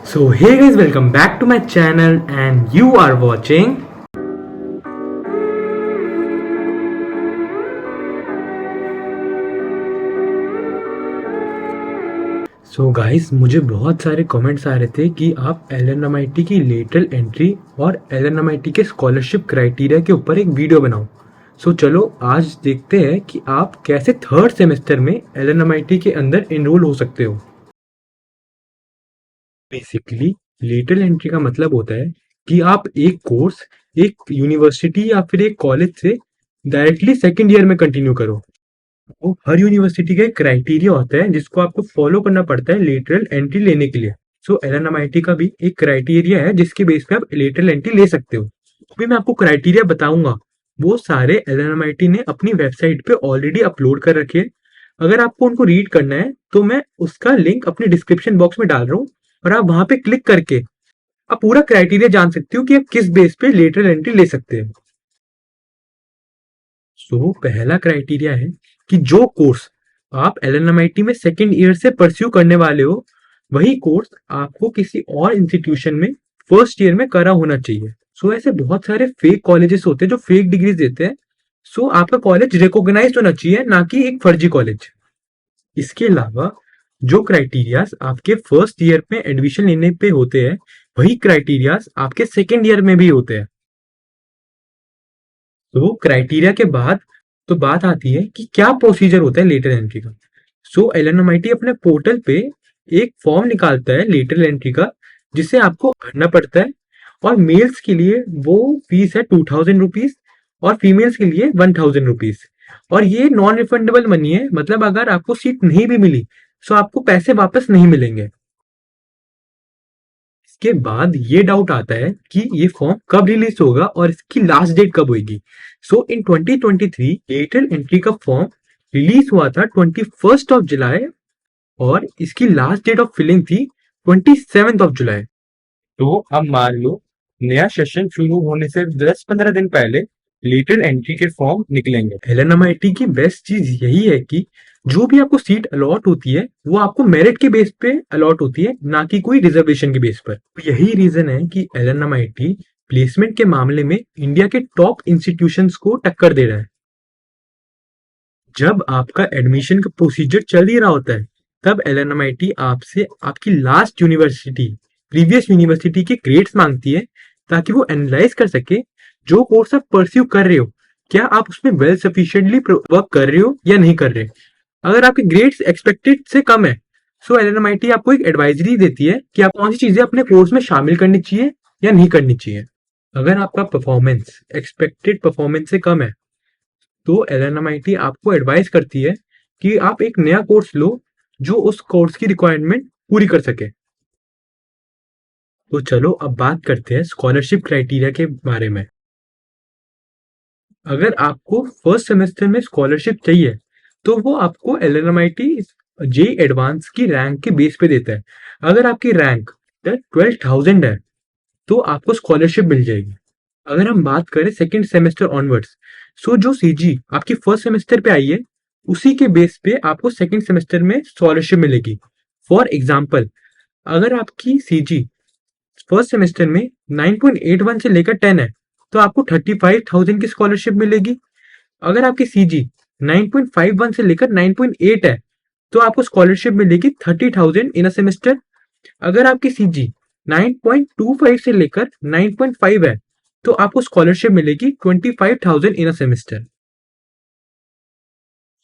So hey guys, welcome back to my channel and you are watching. So guys, मुझे बहुत सारे comments आ रहे थे कि आप एलएनएमआईटी की लेटरल एंट्री और एलएनएमआईटी के स्कॉलरशिप क्राइटेरिया के ऊपर एक वीडियो बनाओ। सो चलो आज देखते हैं कि आप कैसे थर्ड सेमेस्टर में एलएनएमआईटी के अंदर एनरोल हो सकते हो। बेसिकली लेटरल एंट्री का मतलब होता है कि आप एक कोर्स एक यूनिवर्सिटी या फिर एक कॉलेज से डायरेक्टली सेकेंड ईयर में कंटिन्यू करो। तो हर यूनिवर्सिटी का एक क्राइटेरिया होता है जिसको आपको फॉलो करना पड़ता है लेटरल एंट्री लेने के लिए। सो एलएनएमआईटी का भी एक क्राइटेरिया है जिसके बेस पे आप लेटरल एंट्री ले सकते हो। अभी मैं आपको क्राइटेरिया बताऊंगा, वो सारे एलएनएमआईटी ने अपनी वेबसाइट पे ऑलरेडी अपलोड कर रखे हैं। अगर आपको उनको रीड करना है तो मैं उसका लिंक अपने डिस्क्रिप्शन बॉक्स में डाल रहा हूँ और आप वहां पे क्लिक करके आप पूरा क्राइटेरिया जान सकते हो कि आप किस बेस पे लेटरल एंट्री ले सकते हैं। सो पहला क्राइटेरिया है कि जो कोर्स आप एलएनएमआईटी में सेकेंड ईयर से परस्यू करने वाले हो, वही कोर्स आपको किसी और इंस्टीट्यूशन में फर्स्ट ईयर में करा होना चाहिए। सो ऐसे बहुत सारे फेक कॉलेजेस होते हैं जो फेक डिग्रीज देते हैं। सो आपका कॉलेज रिकॉग्नाइज होना चाहिए, ना कि एक फर्जी कॉलेज। इसके अलावा जो क्राइटेरियाज आपके फर्स्ट ईयर में एडमिशन लेने पे होते हैं, वही क्राइटेरियाज आपके सेकेंड ईयर में भी होते हैं। तो क्राइटेरिया के बाद तो बात आती है कि क्या प्रोसीजर होता है लेटर एंट्री का। सो एलएनएमआईटी अपने पोर्टल पे एक फॉर्म निकालता है लेटर एंट्री का, जिसे आपको भरना पड़ता है। और मेल्स के लिए वो फीस है 2000 रुपीज और फीमेल्स के लिए 1000 रुपीज। और ये नॉन रिफंडेबल मनी है, मतलब अगर आपको सीट नहीं भी मिली तो आपको पैसे वापस नहीं मिलेंगे। इसके बाद ये डाउट आता है कि ये फॉर्म कब रिलीज होगा और इसकी लास्ट डेट कब होगी। सो इन 2023 लेटरल एंट्री का फॉर्म रिलीज हुआ था 21 जुलाई और इसकी लास्ट डेट ऑफ फिलिंग थी 27 जुलाई। तो अब मान लो नया सेशन शुरू होने से 10-15 दिन पहले लेटरल एंट्री के फॉर्म निकलेंगे। एलएनएमआईटी की बेस्ट चीज यही है कि जो भी आपको सीट अलॉट होती है वो आपको मेरिट के बेस पे अलॉट होती है, ना कि कोई रिजर्वेशन के बेस पर। तो यही रीजन है कि एलएनएमआईटी प्लेसमेंट के मामले में इंडिया के टॉप इंस्टीट्यूशंस को टक्कर दे रहा है। जब आपका एडमिशन का प्रोसीजर चल ही रहा होता है, तब एलएनएमआईटी आपसे आपकी लास्ट यूनिवर्सिटी प्रीवियस यूनिवर्सिटी के ग्रेड्स मांगती है, ताकि वो एनालाइज कर सके जो कोर्स आप परस्यू कर रहे हो, क्या आप उसमें वेल सफिशिएंटली वर्क कर रहे हो या नहीं कर रहे। अगर आपके ग्रेड्स एक्सपेक्टेड से कम है, सो एलएनएमआईटी आपको एक एडवाइजरी देती है कि आप कौन सी चीजें अपने कोर्स में शामिल करनी चाहिए या नहीं करनी चाहिए। अगर आपका परफॉर्मेंस एक्सपेक्टेड परफॉर्मेंस से कम है, तो एलएनएमआईटी आपको एडवाइस करती है कि आप एक नया कोर्स लो जो उस कोर्स की रिक्वायरमेंट पूरी कर सके। तो चलो अब बात करते हैं स्कॉलरशिप क्राइटेरिया के बारे में। अगर आपको फर्स्ट सेमेस्टर में स्कॉलरशिप चाहिए तो वो आपको एलएनएमआईटी जेई एडवांस की रैंक के बेस पे देता है। अगर आपकी रैंक 12,000 है तो आपको स्कॉलरशिप मिल जाएगी। अगर हम बात करें सेकेंड सेमेस्टर ऑनवर्ड्स, सो जो सीजी आपकी फर्स्ट सेमेस्टर पे आई है, उसी के बेस पे आपको सेकेंड सेमेस्टर में स्कॉलरशिप मिलेगी। फॉर एग्जाम्पल, अगर आपकी सीजी फर्स्ट सेमेस्टर में 9.81 से लेकर 10 है तो आपको 35,000 की स्कॉलरशिप मिलेगी। अगर आपकी सीजी 9.51 से लेकर 9.8 है तो आपको स्कॉलरशिप मिलेगी 30,000 इन अ सेमेस्टर। अगर आपकी सीजी 9.25 से लेकर 9.5 है तो आपको स्कॉलरशिप मिलेगी 25,000 इन अ सेमेस्टर।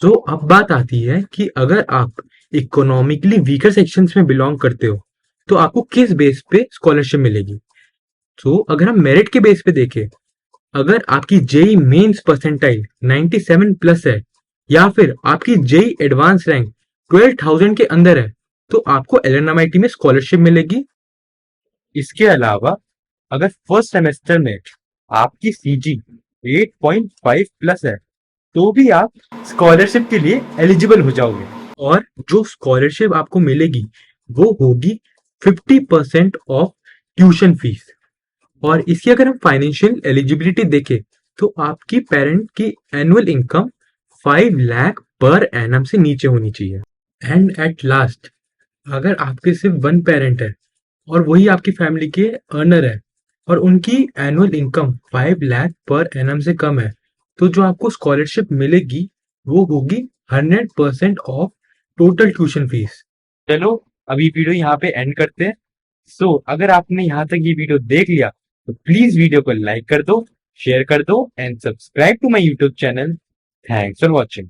तो अब बात आती है कि अगर आप इकोनॉमिकली वीकर सेक्शंस में बिलोंग करते हो तो आपको किस बेस पे स्कॉलरशिप मिलेगी। तो अगर हम मेरिट के बेस पे देखें, अगर आपकी जेई मेंस परसेंटाइल 97 प्लस है या फिर आपकी जेई एडवांस रैंक 12,000 के अंदर है तो आपको एलएनएमआईटी में स्कॉलरशिप मिलेगी। इसके अलावा अगर फर्स्ट सेमेस्टर में आपकी सीजी 8.5 प्लस है तो भी आप स्कॉलरशिप के लिए एलिजिबल हो जाओगे। और जो स्कॉलरशिप आपको मिलेगी वो होगी 50% ऑफ ट्यूशन फीस। और इसकी अगर हम फाइनेंशियल एलिजिबिलिटी देखें तो आपकी पेरेंट की annual income 5 lakh per annum से नीचे होनी चाहिए। एंड एट लास्ट, अगर आपके सिर्फ वन पेरेंट है और वही आपकी फैमिली के अर्नर है और उनकी annual income 5 lakh per annum से कम है, तो जो आपको स्कॉलरशिप मिलेगी वो होगी 100% ऑफ टोटल ट्यूशन फीस। चलो, अभी वीडियो यहाँ पे एंड करते हैं। अगर आपने यहाँ तक ये वीडियो देख लिया तो प्लीज वीडियो को लाइक कर दो, शेयर कर दो and subscribe to my YouTube channel. Thanks for watching.